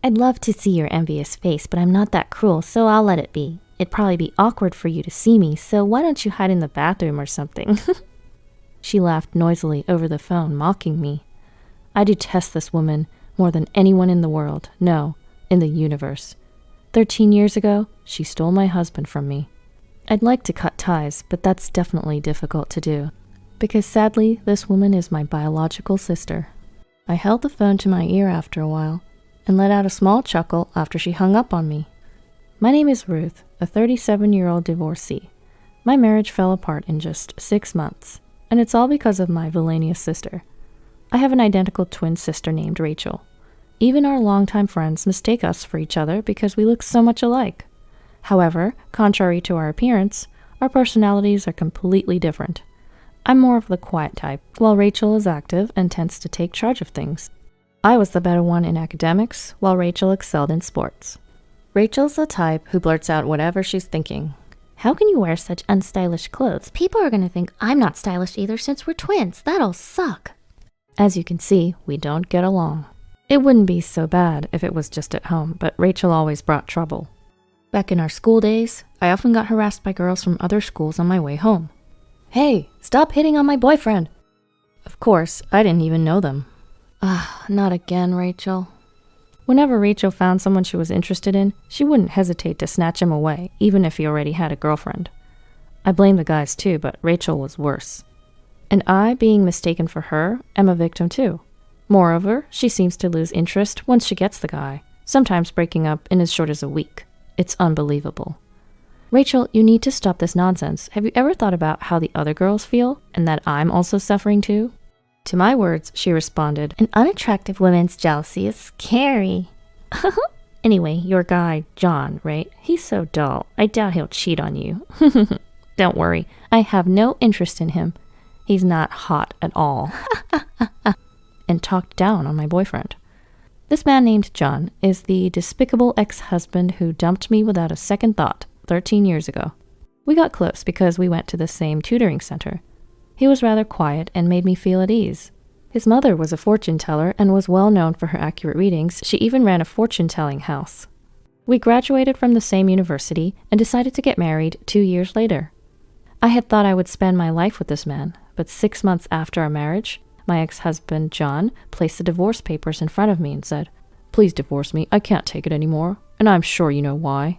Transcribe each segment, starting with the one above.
I'd love to see your envious face, but I'm not that cruel, so I'll let it be. It'd probably be awkward for you to see me, so why don't you hide in the bathroom or something? She laughed noisily over the phone, mocking me. I detest this woman more than anyone in the world. No, in the universe. 13 years ago, she stole my husband from me. I'd like to cut ties, but that's definitely difficult to do. Because sadly, this woman is my biological sister. I held the phone to my ear after a while, and let out a small chuckle after she hung up on me. My name is Ruth, a 37-year-old divorcee. My marriage fell apart in just 6 months, and it's all because of my villainous sister. I have an identical twin sister named Rachel. Even our longtime friends mistake us for each other because we look so much alike. However, contrary to our appearance, our personalities are completely different. I'm more of the quiet type, while Rachel is active and tends to take charge of things. I was the better one in academics, while Rachel excelled in sports. Rachel's the type who blurts out whatever she's thinking. How can you wear such unstylish clothes? People are going to think I'm not stylish either since we're twins. That'll suck. As you can see, we don't get along. It wouldn't be so bad if it was just at home, but Rachel always brought trouble. Back in our school days, I often got harassed by girls from other schools on my way home. Hey, stop hitting on my boyfriend! Of course, I didn't even know them. Not again, Rachel. Whenever Rachel found someone she was interested in, she wouldn't hesitate to snatch him away, even if he already had a girlfriend. I blame the guys too, but Rachel was worse. And I, being mistaken for her, am a victim too. Moreover, she seems to lose interest once she gets the guy, sometimes breaking up in as short as a week. It's unbelievable. Rachel, you need to stop this nonsense. Have you ever thought about how the other girls feel, and that I'm also suffering too? To my words, she responded, An unattractive woman's jealousy is scary. Anyway, your guy, John, right? He's so dull. I doubt he'll cheat on you. Don't worry, I have no interest in him. He's not hot at all. And talked down on my boyfriend. This man named John is the despicable ex-husband who dumped me without a second thought 13 years ago. We got close because we went to the same tutoring center. He was rather quiet and made me feel at ease. His mother was a fortune teller and was well known for her accurate readings. She even ran a fortune-telling house. We graduated from the same university and decided to get married 2 years later. I had thought I would spend my life with this man, but 6 months after our marriage, my ex-husband, John, placed the divorce papers in front of me and said, "Please divorce me, I can't take it anymore, and I'm sure you know why."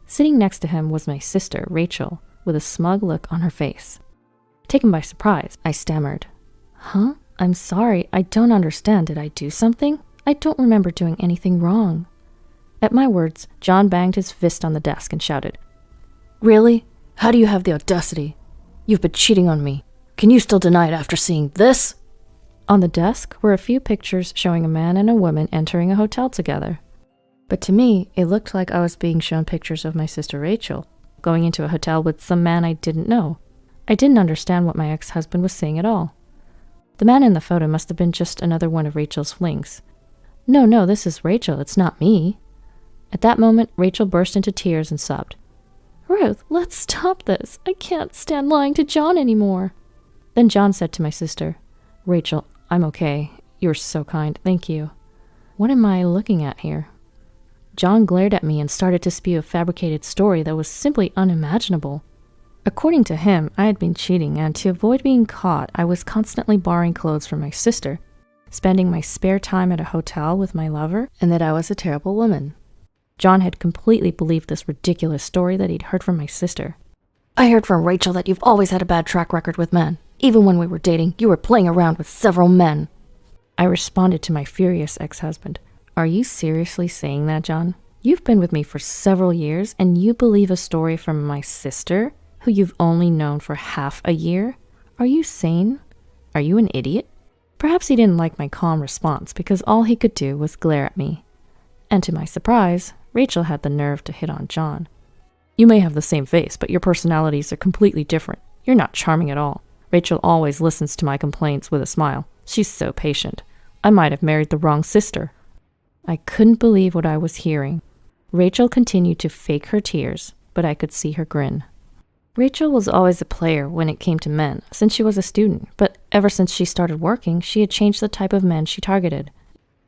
Sitting next to him was my sister, Rachel, with a smug look on her face. Taken by surprise, I stammered, "Huh? I'm sorry, I don't understand. Did I do something? I don't remember doing anything wrong." At my words, John banged his fist on the desk and shouted, "Really? How do you have the audacity? You've been cheating on me. Can you still deny it after seeing this?" On the desk were a few pictures showing a man and a woman entering a hotel together. But to me, it looked like I was being shown pictures of my sister Rachel, going into a hotel with some man I didn't know. I didn't understand what my ex-husband was saying at all. The man in the photo must have been just another one of Rachel's flings. No, this is Rachel, it's not me." At that moment, Rachel burst into tears and sobbed, "Ruth, let's stop this. I can't stand lying to John anymore." Then John said to my sister, "Rachel, I'm okay. You're so kind. Thank you." What am I looking at here? John glared at me and started to spew a fabricated story that was simply unimaginable. According to him, I had been cheating, and to avoid being caught, I was constantly borrowing clothes from my sister, spending my spare time at a hotel with my lover, and that I was a terrible woman. John had completely believed this ridiculous story that he'd heard from my sister. "I heard from Rachel that you've always had a bad track record with men. Even when we were dating, you were playing around with several men." I responded to my furious ex-husband, "Are you seriously saying that, John? You've been with me for several years, and you believe a story from my sister, who you've only known for half a year? Are you sane? Are you an idiot?" Perhaps he didn't like my calm response because all he could do was glare at me. And to my surprise, Rachel had the nerve to hit on John. "You may have the same face, but your personalities are completely different. You're not charming at all. Rachel always listens to my complaints with a smile. She's so patient. I might have married the wrong sister." I couldn't believe what I was hearing. Rachel continued to fake her tears, but I could see her grin. Rachel was always a player when it came to men, since she was a student, but ever since she started working, she had changed the type of men she targeted.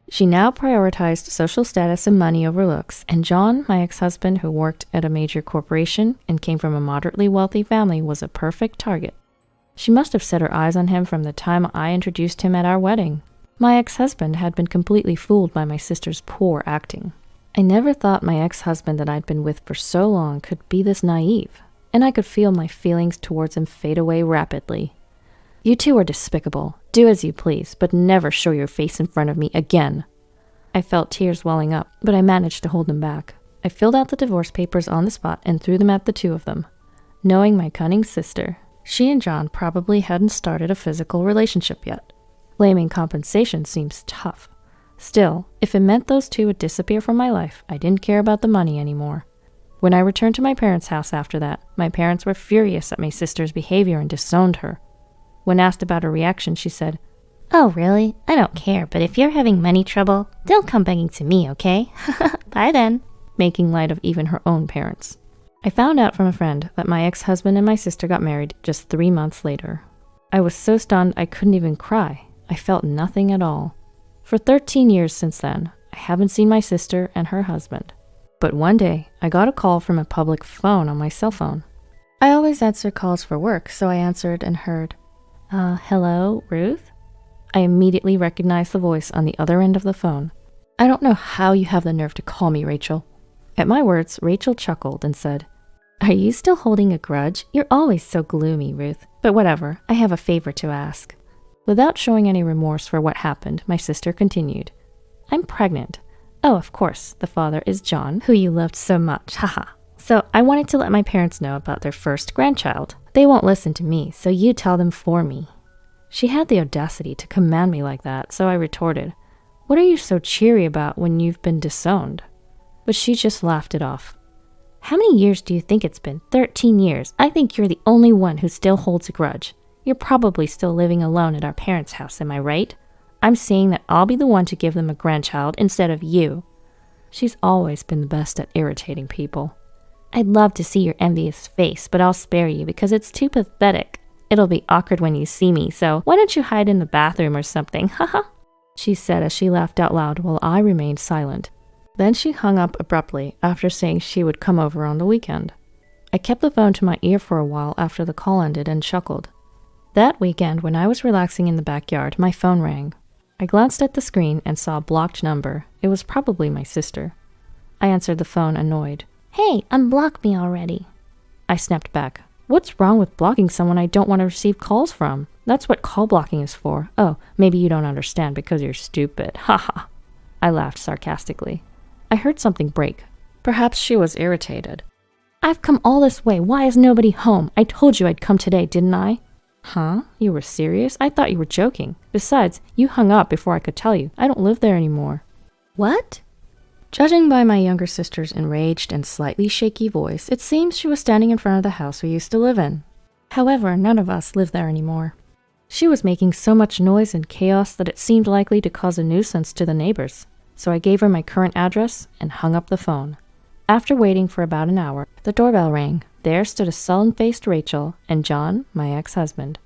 She now prioritized social status and money over looks, and John, my ex-husband who worked at a major corporation and came from a moderately wealthy family, was a perfect target. She must have set her eyes on him from the time I introduced him at our wedding. My ex-husband had been completely fooled by my sister's poor acting. I never thought my ex-husband that I'd been with for so long could be this naive, and I could feel my feelings towards him fade away rapidly. You two are despicable. Do as you please, but never show your face in front of me again. I felt tears welling up, but I managed to hold them back. I filled out the divorce papers on the spot and threw them at the two of them. Knowing my cunning sister, she and John probably hadn't started a physical relationship yet. Blaming compensation seems tough. Still, if it meant those two would disappear from my life, I didn't care about the money anymore. When I returned to my parents' house after that, my parents were furious at my sister's behavior and disowned her. When asked about her reaction, she said, "Oh, really? I don't care, but if you're having money trouble, don't come begging to me, okay? Bye then." making light of even her own parents. I found out from a friend that my ex-husband and my sister got married just 3 months later. I was so stunned I couldn't even cry. I felt nothing at all. For 13 years since then, I haven't seen my sister and her husband. But one day, I got a call from a public phone on my cell phone. I always answer calls for work, so I answered and heard, hello, Ruth? I immediately recognized the voice on the other end of the phone. I don't know how you have the nerve to call me, Rachel. At my words, Rachel chuckled and said, Are you still holding a grudge? You're always so gloomy, Ruth. But whatever, I have a favor to ask. Without showing any remorse for what happened, my sister continued, I'm pregnant. Oh, of course, the father is John, who you loved so much, haha. So I wanted to let my parents know about their first grandchild. They won't listen to me, so you tell them for me. She had the audacity to command me like that, so I retorted, What are you so cheery about when you've been disowned? But she just laughed it off. How many years do you think it's been? 13 years. I think you're the only one who still holds a grudge. You're probably still living alone at our parents' house, am I right? I'm saying that I'll be the one to give them a grandchild instead of you. She's always been the best at irritating people. I'd love to see your envious face, but I'll spare you because it's too pathetic. It'll be awkward when you see me, so why don't you hide in the bathroom or something, haha, she said as she laughed out loud while I remained silent. Then she hung up abruptly after saying she would come over on the weekend. I kept the phone to my ear for a while after the call ended and chuckled. That weekend, when I was relaxing in the backyard, my phone rang. I glanced at the screen and saw a blocked number. It was probably my sister. I answered the phone, annoyed. Hey, unblock me already. I snapped back. What's wrong with blocking someone I don't want to receive calls from? That's what call blocking is for. Oh, maybe you don't understand because you're stupid. Haha. I laughed sarcastically. I heard something break. Perhaps she was irritated. I've come all this way. Why is nobody home? I told you I'd come today, didn't I? Huh? You were serious? I thought you were joking. Besides, you hung up before I could tell you. I don't live there anymore. What? Judging by my younger sister's enraged and slightly shaky voice, it seems she was standing in front of the house we used to live in. However, none of us live there anymore. She was making so much noise and chaos that it seemed likely to cause a nuisance to the neighbors, so I gave her my current address and hung up the phone. After waiting for about an hour, the doorbell rang. There stood a sullen-faced Rachel and John, my ex-husband.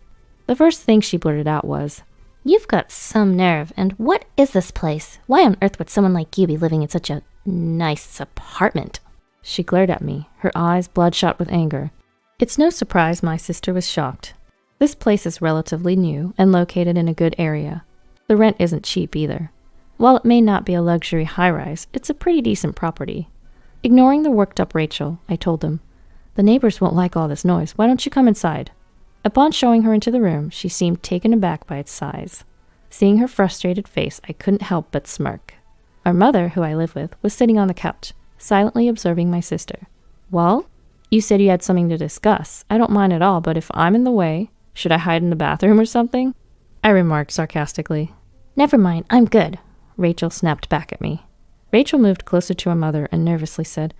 The first thing she blurted out was, You've got some nerve, and what is this place? Why on earth would someone like you be living in such a nice apartment? She glared at me, her eyes bloodshot with anger. It's no surprise my sister was shocked. This place is relatively new and located in a good area. The rent isn't cheap either. While it may not be a luxury high-rise, it's a pretty decent property. Ignoring the worked-up Rachel, I told them, The neighbors won't like all this noise. Why don't you come inside? Upon showing her into the room, she seemed taken aback by its size. Seeing her frustrated face, I couldn't help but smirk. Our mother, who I live with, was sitting on the couch, silently observing my sister. Well, you said you had something to discuss. I don't mind at all, but if I'm in the way, should I hide in the bathroom or something? I remarked sarcastically. Never mind, I'm good. Rachel snapped back at me. Rachel moved closer to her mother and nervously said,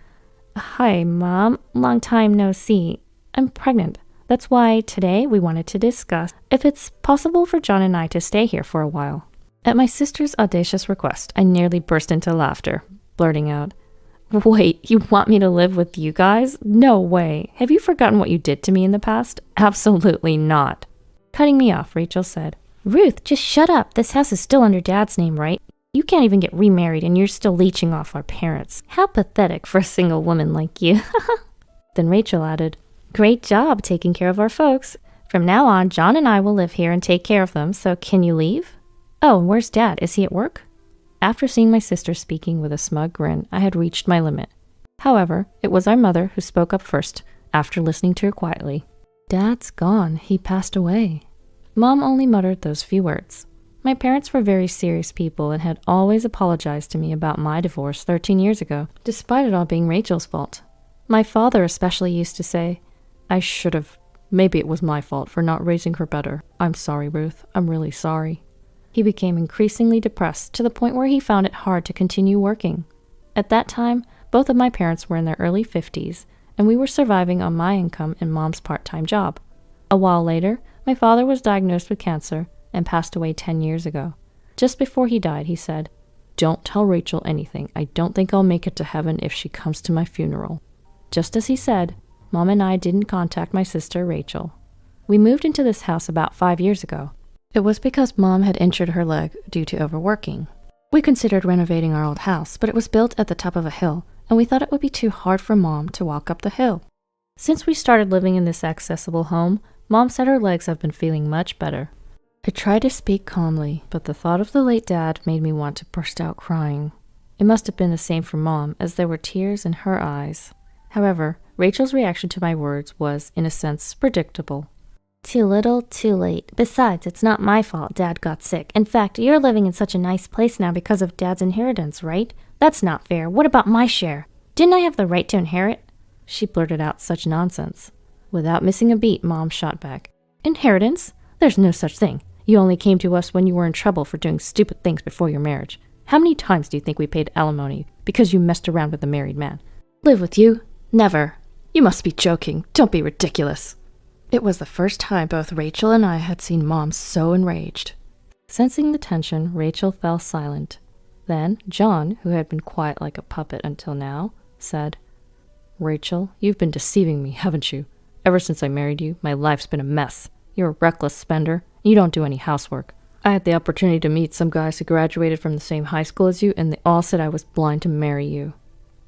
Hi, Mom. Long time no see. I'm pregnant. That's why today we wanted to discuss if it's possible for John and I to stay here for a while. At my sister's audacious request, I nearly burst into laughter, blurting out, Wait, you want me to live with you guys? No way. Have you forgotten what you did to me in the past? Absolutely not. Cutting me off, Rachel said, Ruth, just shut up. This house is still under Dad's name, right? You can't even get remarried and you're still leeching off our parents. How pathetic for a single woman like you. Then Rachel added, "Great job taking care of our folks. From now on, John and I will live here and take care of them, so can you leave?" "Oh, and where's Dad? Is he at work?" After seeing my sister speaking with a smug grin, I had reached my limit. However, it was our mother who spoke up first, after listening to her quietly. "Dad's gone. He passed away." Mom only muttered those few words. My parents were very serious people and had always apologized to me about my divorce 13 years ago, despite it all being Rachel's fault. My father especially used to say, "I should have. Maybe it was my fault for not raising her better. I'm sorry, Ruth. I'm really sorry." He became increasingly depressed to the point where he found it hard to continue working. At that time, both of my parents were in their early 50s, and we were surviving on my income and Mom's part-time job. A while later, my father was diagnosed with cancer and passed away 10 years ago. Just before he died, he said, "Don't tell Rachel anything. I don't think I'll make it to heaven if she comes to my funeral." Just as he said, Mom and I didn't contact my sister, Rachel. We moved into this house about 5 years ago. It was because Mom had injured her leg due to overworking. We considered renovating our old house, but it was built at the top of a hill, and we thought it would be too hard for Mom to walk up the hill. Since we started living in this accessible home, Mom said her legs have been feeling much better. I tried to speak calmly, but the thought of the late Dad made me want to burst out crying. It must have been the same for Mom, as there were tears in her eyes. However, Rachel's reaction to my words was, in a sense, predictable. "Too little, too late. Besides, it's not my fault Dad got sick. In fact, you're living in such a nice place now because of Dad's inheritance, right? That's not fair. What about my share? Didn't I have the right to inherit?" She blurted out such nonsense. Without missing a beat, Mom shot back, "Inheritance? There's no such thing. You only came to us when you were in trouble for doing stupid things before your marriage. How many times do you think we paid alimony because you messed around with a married man? Live with you? Never. You must be joking. Don't be ridiculous." It was the first time both Rachel and I had seen Mom so enraged. Sensing the tension, Rachel fell silent. Then John, who had been quiet like a puppet until now, said, "Rachel, you've been deceiving me, haven't you? Ever since I married you, my life's been a mess. You're a reckless spender. You don't do any housework. I had the opportunity to meet some guys who graduated from the same high school as you, and they all said I was blind to marry you."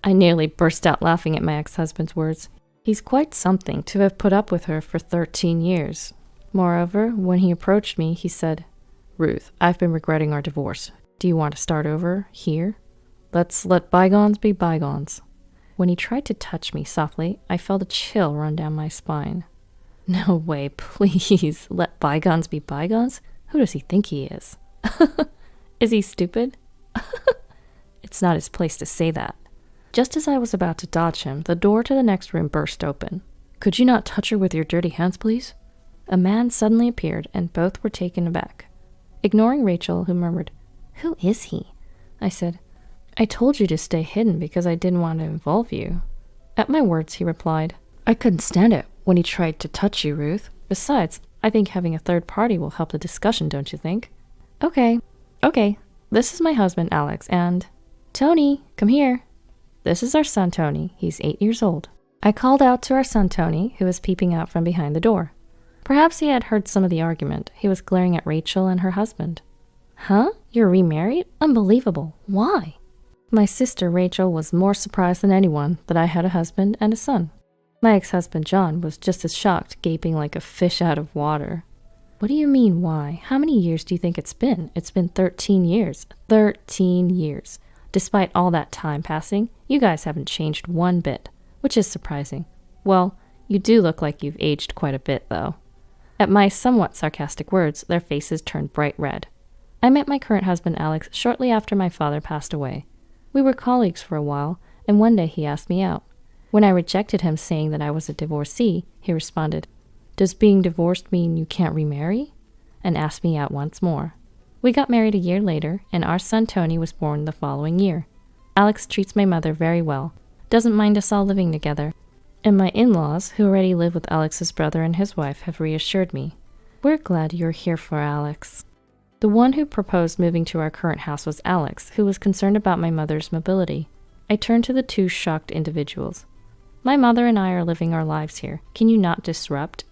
I nearly burst out laughing at my ex-husband's words. He's quite something to have put up with her for 13 years. Moreover, when he approached me, he said, "Ruth, I've been regretting our divorce. Do you want to start over here? Let's let bygones be bygones." When he tried to touch me softly, I felt a chill run down my spine. No way, please. Let bygones be bygones? Who does he think he is? Is he stupid? It's not his place to say that. Just as I was about to dodge him, the door to the next room burst open. "Could you not touch her with your dirty hands, please?" A man suddenly appeared, and both were taken aback. Ignoring Rachel, who murmured, "Who is he?" I said, "I told you to stay hidden because I didn't want to involve you." At my words, he replied, "I couldn't stand it when he tried to touch you, Ruth. Besides, I think having a third party will help the discussion, don't you think?" Okay. This is my husband, Alex, and... Tony, come here. This is our son, Tony. He's 8 years old." I called out to our son, Tony, who was peeping out from behind the door. Perhaps he had heard some of the argument. He was glaring at Rachel and her husband. "Huh? You're remarried? Unbelievable. Why?" My sister, Rachel, was more surprised than anyone that I had a husband and a son. My ex-husband, John, was just as shocked, gaping like a fish out of water. "What do you mean, why? How many years do you think it's been? It's been 13 years. 13 years. Despite all that time passing, you guys haven't changed one bit, which is surprising. Well, you do look like you've aged quite a bit, though." At my somewhat sarcastic words, their faces turned bright red. I met my current husband, Alex, shortly after my father passed away. We were colleagues for a while, and one day he asked me out. When I rejected him saying that I was a divorcee, he responded, "Does being divorced mean you can't remarry?" and asked me out once more. We got married a year later, and our son Tony was born the following year. Alex treats my mother very well, doesn't mind us all living together, and my in-laws, who already live with Alex's brother and his wife, have reassured me. "We're glad you're here for Alex." The one who proposed moving to our current house was Alex, who was concerned about my mother's mobility. I turned to the two shocked individuals. "My mother and I are living our lives here. Can you not disrupt?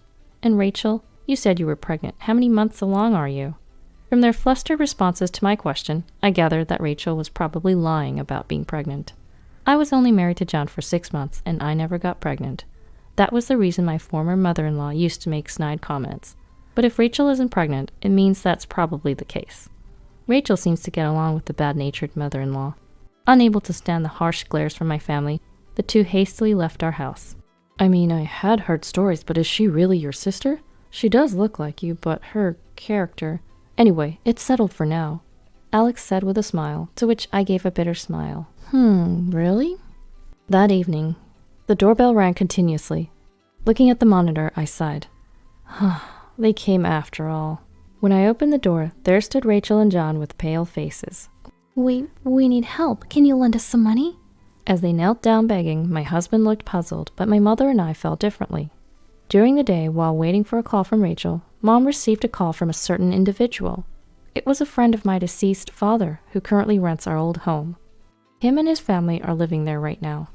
And Rachel, you said you were pregnant. How many months along are you?" From their flustered responses to my question, I gathered that Rachel was probably lying about being pregnant. I was only married to John for 6 months, and I never got pregnant. That was the reason my former mother-in-law used to make snide comments. But if Rachel isn't pregnant, it means that's probably the case. Rachel seems to get along with the bad-natured mother-in-law. Unable to stand the harsh glares from my family, the two hastily left our house. I mean, I had heard stories, but is she really your sister? She does look like you, but her character... Anyway, it's settled for now, Alex said with a smile, to which I gave a bitter smile. Really? That evening, the doorbell rang continuously. Looking at the monitor, I sighed. They came after all. When I opened the door, there stood Rachel and John with pale faces. We need help. Can you lend us some money? As they knelt down begging, my husband looked puzzled, but my mother and I felt differently. During the day, while waiting for a call from Rachel, Mom received a call from a certain individual. It was a friend of my deceased father, who currently rents our old home. Him and his family are living there right now.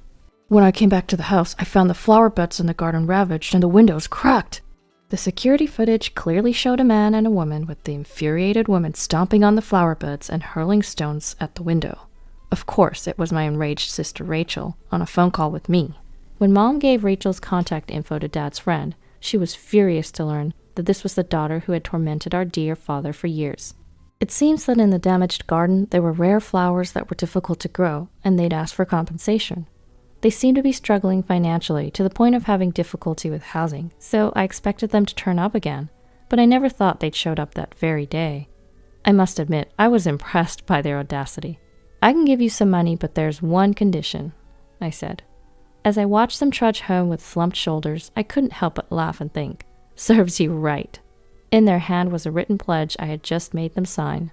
When I came back to the house, I found the flower beds in the garden ravaged and the windows cracked. The security footage clearly showed a man and a woman, with the infuriated woman stomping on the flower beds and hurling stones at the window. Of course, it was my enraged sister Rachel, on a phone call with me. When Mom gave Rachel's contact info to Dad's friend, she was furious to learn that this was the daughter who had tormented our dear father for years. It seems that in the damaged garden, there were rare flowers that were difficult to grow, and they'd asked for compensation. They seemed to be struggling financially to the point of having difficulty with housing, so I expected them to turn up again, but I never thought they'd showed up that very day. I must admit, I was impressed by their audacity. I can give you some money, but there's one condition, I said. As I watched them trudge home with slumped shoulders, I couldn't help but laugh and think, serves you right. In their hand was a written pledge I had just made them sign.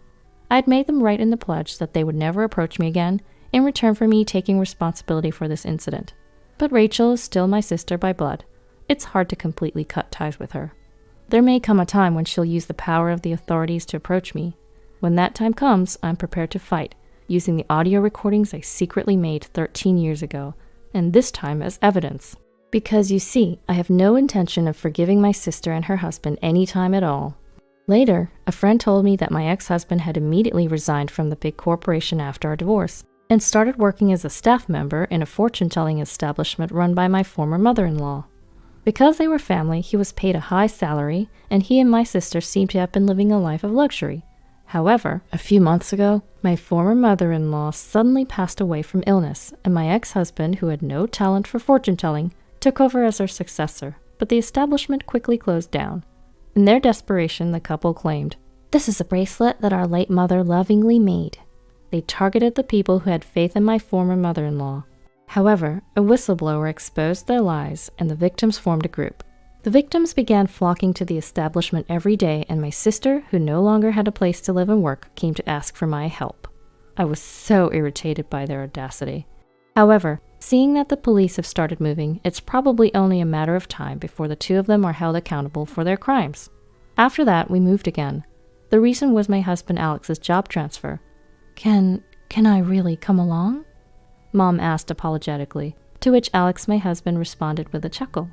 I had made them write in the pledge that they would never approach me again, in return for me taking responsibility for this incident. But Rachel is still my sister by blood. It's hard to completely cut ties with her. There may come a time when she'll use the power of the authorities to approach me. When that time comes, I'm prepared to fight, using the audio recordings I secretly made 13 years ago, and this time as evidence. Because you see, I have no intention of forgiving my sister and her husband any time at all. Later, a friend told me that my ex-husband had immediately resigned from the big corporation after our divorce, and started working as a staff member in a fortune-telling establishment run by my former mother-in-law. Because they were family, he was paid a high salary, and he and my sister seemed to have been living a life of luxury. However, a few months ago, my former mother-in-law suddenly passed away from illness, and my ex-husband, who had no talent for fortune-telling, took over as her successor, but the establishment quickly closed down. In their desperation, the couple claimed, "This is a bracelet that our late mother lovingly made." They targeted the people who had faith in my former mother-in-law. However, a whistleblower exposed their lies, and the victims formed a group. The victims began flocking to the establishment every day, and my sister, who no longer had a place to live and work, came to ask for my help. I was so irritated by their audacity. However, seeing that the police have started moving, it's probably only a matter of time before the two of them are held accountable for their crimes. After that, we moved again. The reason was my husband Alex's job transfer. Can I really come along? Mom asked apologetically, to which Alex, my husband, responded with a chuckle.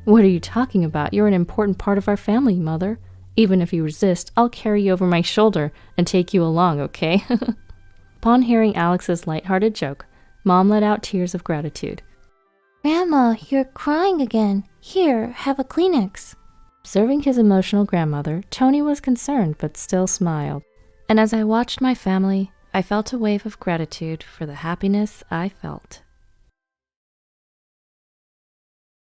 What are you talking about? You're an important part of our family, Mother. Even if you resist, I'll carry you over my shoulder and take you along, okay? Upon hearing Alex's lighthearted joke, Mom let out tears of gratitude. Grandma, you're crying again. Here, have a Kleenex. Observing his emotional grandmother, Tony was concerned but still smiled. And as I watched my family, I felt a wave of gratitude for the happiness I felt.